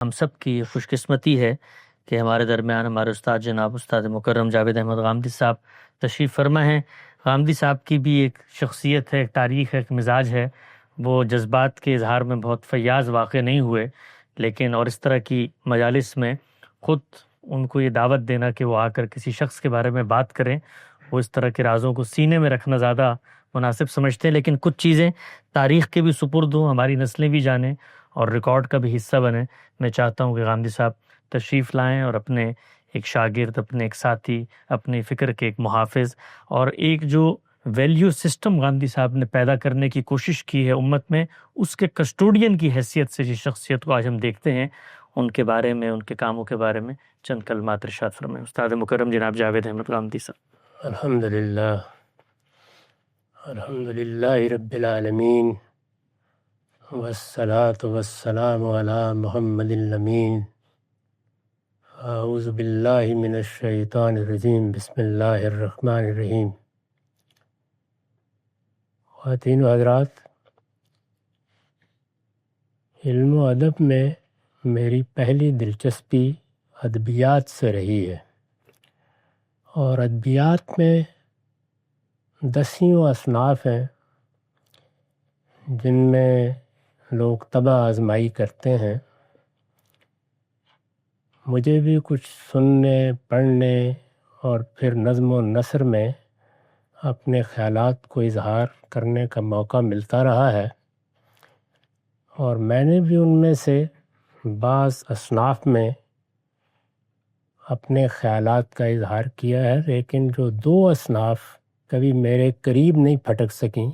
ہم سب کی خوش قسمتی ہے کہ ہمارے درمیان ہمارے استاد جناب استاد مکرم جاوید احمد غامدی صاحب تشریف فرما ہیں۔ غامدی صاحب کی بھی ایک شخصیت ہے، ایک تاریخ ہے، ایک مزاج ہے۔ وہ جذبات کے اظہار میں بہت فیاض واقع نہیں ہوئے، لیکن اور اس طرح کی مجالس میں خود ان کو یہ دعوت دینا کہ وہ آ کر کسی شخص کے بارے میں بات کریں، وہ اس طرح کے رازوں کو سینے میں رکھنا زیادہ مناسب سمجھتے ہیں۔ لیکن کچھ چیزیں تاریخ کے بھی سپرد ہوں، ہماری نسلیں بھی جانیں اور ریکارڈ کا بھی حصہ بنے۔ میں چاہتا ہوں کہ غامدی صاحب تشریف لائیں اور اپنے ایک شاگرد، اپنے ایک ساتھی، اپنی فکر کے ایک محافظ اور ایک جو ویلیو سسٹم غامدی صاحب نے پیدا کرنے کی کوشش کی ہے امت میں، اس کے کسٹوڈین کی حیثیت سے جس شخصیت کو آج ہم دیکھتے ہیں، ان کے بارے میں، ان کے کاموں کے بارے میں چند کلمات ارشاد فرمائیں۔ استاد مکرم جناب جاوید احمد غامدی صاحب۔ الحمدللہ رب العالمین والصلاة والسلام علی محمد الامین۔ اعوذ باللہ من الشیطان الرجیم، بسم اللہ الرحمن الرحیم۔ خواتین و حضرات، علم و ادب میں میری پہلی دلچسپی ادبیات سے رہی ہے، اور ادبیات میں دسیوں اصناف ہیں جن میں لوگ طبع آزمائی کرتے ہیں۔ مجھے بھی کچھ سننے، پڑھنے اور پھر نظم و نثر میں اپنے خیالات کو اظہار کرنے کا موقع ملتا رہا ہے، اور میں نے بھی ان میں سے بعض اصناف میں اپنے خیالات کا اظہار کیا ہے، لیکن جو دو اصناف کبھی میرے قریب نہیں پھٹک سکیں،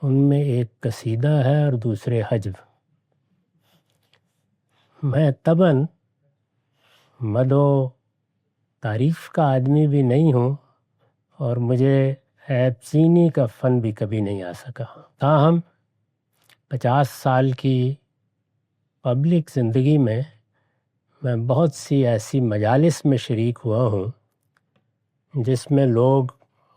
ان میں ایک قصیدہ ہے اور دوسرے حجو۔ میں طبعاً مد و تعریف کا آدمی بھی نہیں ہوں، اور مجھے عیب چینی کا فن بھی کبھی نہیں آ سکا۔ تاہم 50 سال کی پبلک زندگی میں بہت سی ایسی مجالس میں شریک ہوا ہوں جس میں لوگ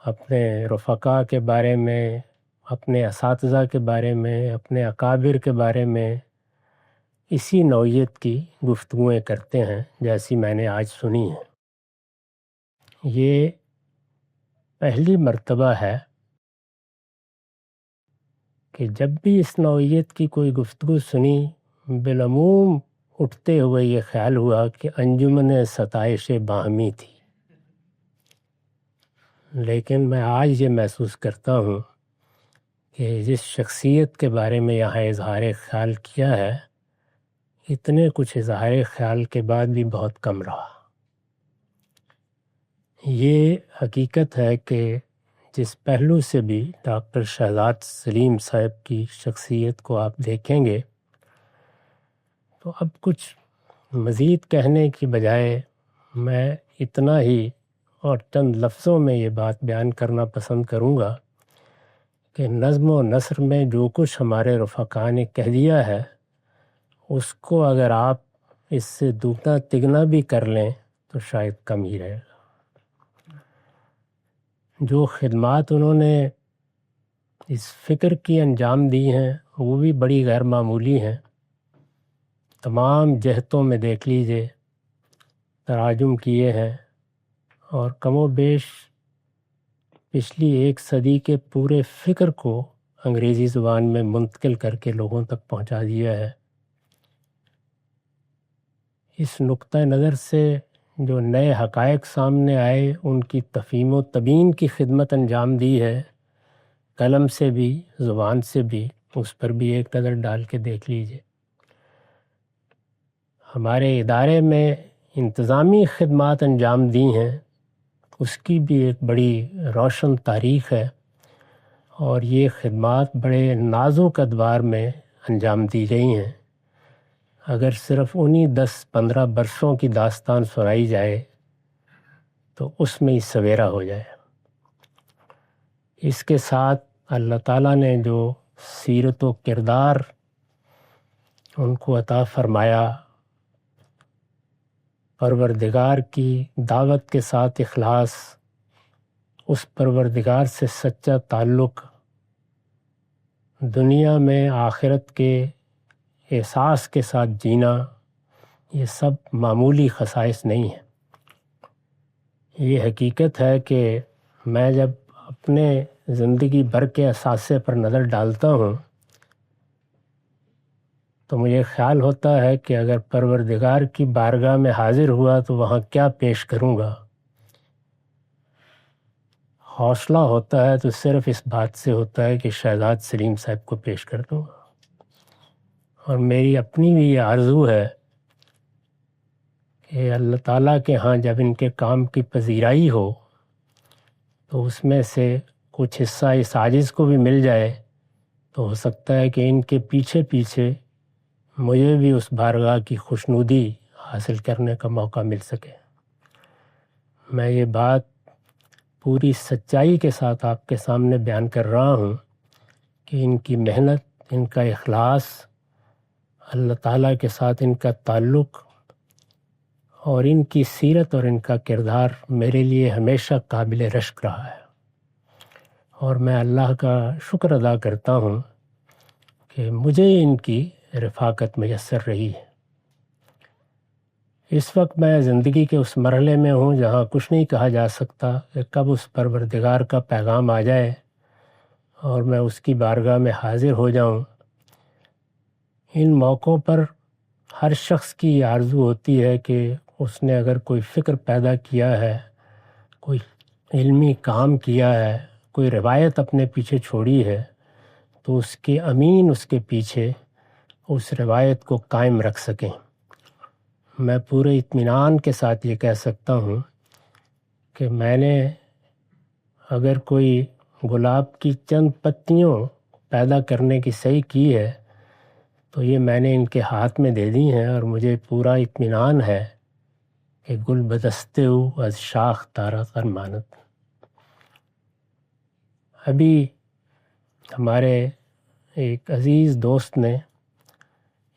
اپنے رفقا کے بارے میں، اپنے اساتذہ کے بارے میں، اپنے اکابر کے بارے میں اسی نوعیت کی گفتگویں کرتے ہیں جیسی میں نے آج سنی ہیں۔ یہ پہلی مرتبہ ہے کہ جب بھی اس نوعیت کی کوئی گفتگو سنی، بالعموم اٹھتے ہوئے یہ خیال ہوا کہ انجمن ستائش باہمی تھی، لیکن میں آج یہ محسوس کرتا ہوں کہ جس شخصیت کے بارے میں یہاں اظہار خیال کیا ہے، اتنے کچھ اظہار خیال کے بعد بھی بہت کم رہا۔ یہ حقیقت ہے کہ جس پہلو سے بھی ڈاکٹر شہزاد سلیم صاحب کی شخصیت کو آپ دیکھیں گے، تو اب کچھ مزید کہنے کی بجائے میں اتنا ہی اور چند لفظوں میں یہ بات بیان کرنا پسند کروں گا کہ نظم و نثر میں جو کچھ ہمارے رفقا نے کہہ دیا ہے، اس کو اگر آپ اس سے دوگنا تگنا بھی کر لیں تو شاید کم ہی رہے گا۔ جو خدمات انہوں نے اس فکر کی انجام دی ہیں وہ بھی بڑی غیر معمولی ہیں۔ تمام جہتوں میں دیکھ لیجئے تراجم کیے ہیں، اور کم و بیش پچھلی 1 صدی کے پورے فکر کو انگریزی زبان میں منتقل کر کے لوگوں تک پہنچا دیا ہے۔ اس نقطہ نظر سے جو نئے حقائق سامنے آئے، ان کی تفہیم و تبیین کی خدمت انجام دی ہے، قلم سے بھی زبان سے بھی، اس پر بھی ایک نظر ڈال کے دیکھ لیجئے۔ ہمارے ادارے میں انتظامی خدمات انجام دی ہیں، اس کی بھی ایک بڑی روشن تاریخ ہے، اور یہ خدمات بڑے نازک ادوار میں انجام دی گئی ہیں۔ اگر صرف انہی 10-15 برسوں کی داستان سنائی جائے تو اس میں ہی سویرا ہو جائے۔ اس کے ساتھ اللہ تعالیٰ نے جو سیرت و کردار ان کو عطا فرمایا، پروردگار کی دعوت کے ساتھ اخلاص، اس پروردگار سے سچا تعلق، دنیا میں آخرت کے احساس کے ساتھ جینا، یہ سب معمولی خصائص نہیں ہیں. یہ حقیقت ہے کہ میں جب اپنے زندگی بھر کے اثاثے پر نظر ڈالتا ہوں تو مجھے خیال ہوتا ہے کہ اگر پروردگار کی بارگاہ میں حاضر ہوا تو وہاں کیا پیش کروں گا. حوصلہ ہوتا ہے تو صرف اس بات سے ہوتا ہے کہ شہزاد سلیم صاحب کو پیش کر دوں گا. اور میری اپنی بھی یہ آرزو ہے کہ اللہ تعالیٰ کے ہاں جب ان کے کام کی پذیرائی ہو تو اس میں سے کچھ حصہ اس عاجز کو بھی مل جائے تو ہو سکتا ہے کہ ان کے پیچھے پیچھے مجھے بھی اس بارگاہ کی خوشنودی حاصل کرنے کا موقع مل سکے. میں یہ بات پوری سچائی کے ساتھ آپ کے سامنے بیان کر رہا ہوں کہ ان کی محنت، ان کا اخلاص، اللہ تعالیٰ کے ساتھ ان کا تعلق اور ان کی سیرت اور ان کا کردار میرے لیے ہمیشہ قابل رشک رہا ہے. اور میں اللہ کا شکر ادا کرتا ہوں کہ مجھے ان کی رفاقت میسر رہی ہے. اس وقت میں زندگی کے اس مرحلے میں ہوں جہاں کچھ نہیں کہا جا سکتا کہ کب اس پروردگار کا پیغام آ جائے اور میں اس کی بارگاہ میں حاضر ہو جاؤں. ان موقعوں پر ہر شخص کی یہ آرزو ہوتی ہے کہ اس نے اگر کوئی فکر پیدا کیا ہے، کوئی علمی کام کیا ہے، کوئی روایت اپنے پیچھے چھوڑی ہے تو اس کے امین اس کے پیچھے اس روایت کو قائم رکھ سکیں. میں پورے اطمینان کے ساتھ یہ کہہ سکتا ہوں کہ میں نے اگر کوئی گلاب کی چند پتیوں پیدا کرنے کی صحیح کی ہے تو یہ میں نے ان کے ہاتھ میں دے دی ہیں، اور مجھے پورا اطمینان ہے کہ گل بدستے ہو از شاخ تارا فرمانت. ابھی ہمارے ایک عزیز دوست نے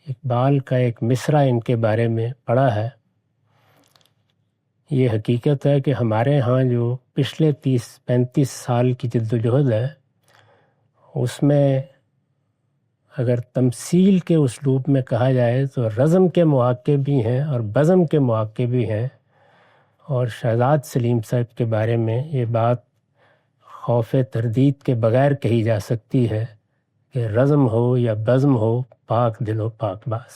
اقبال کا ایک مصرع ان کے بارے میں پڑھا ہے. یہ حقیقت ہے کہ ہمارے ہاں جو پچھلے 30-35 سال کی جد و جہد ہے اس میں اگر تمثیل کے اسلوب میں کہا جائے تو رزم کے مواقع بھی ہیں اور بزم کے مواقع بھی ہیں. اور شہزاد سلیم صاحب کے بارے میں یہ بات خوف تردید کے بغیر کہی جا سکتی ہے کہ رزم ہو یا بزم ہو، پاک دل و پاک باز.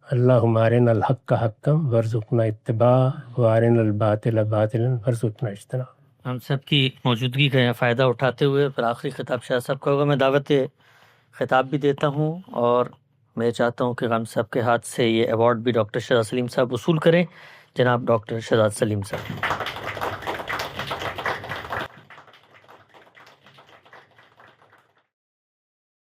اللہم ارنا الحق حقا وارزقنا اتباع وارنا الباطل باطلا وارزقنا اجتناب. ہم سب کی موجودگی کا فائدہ اٹھاتے ہوئے پھر آخری خطاب شاہ صاحب کا ہوگا. میں دعوت خطاب بھی دیتا ہوں اور میں چاہتا ہوں کہ ہم سب کے ہاتھ سے یہ ایوارڈ بھی ڈاکٹر شہزاد سلیم صاحب وصول کریں. جناب ڈاکٹر شہزاد سلیم صاحب.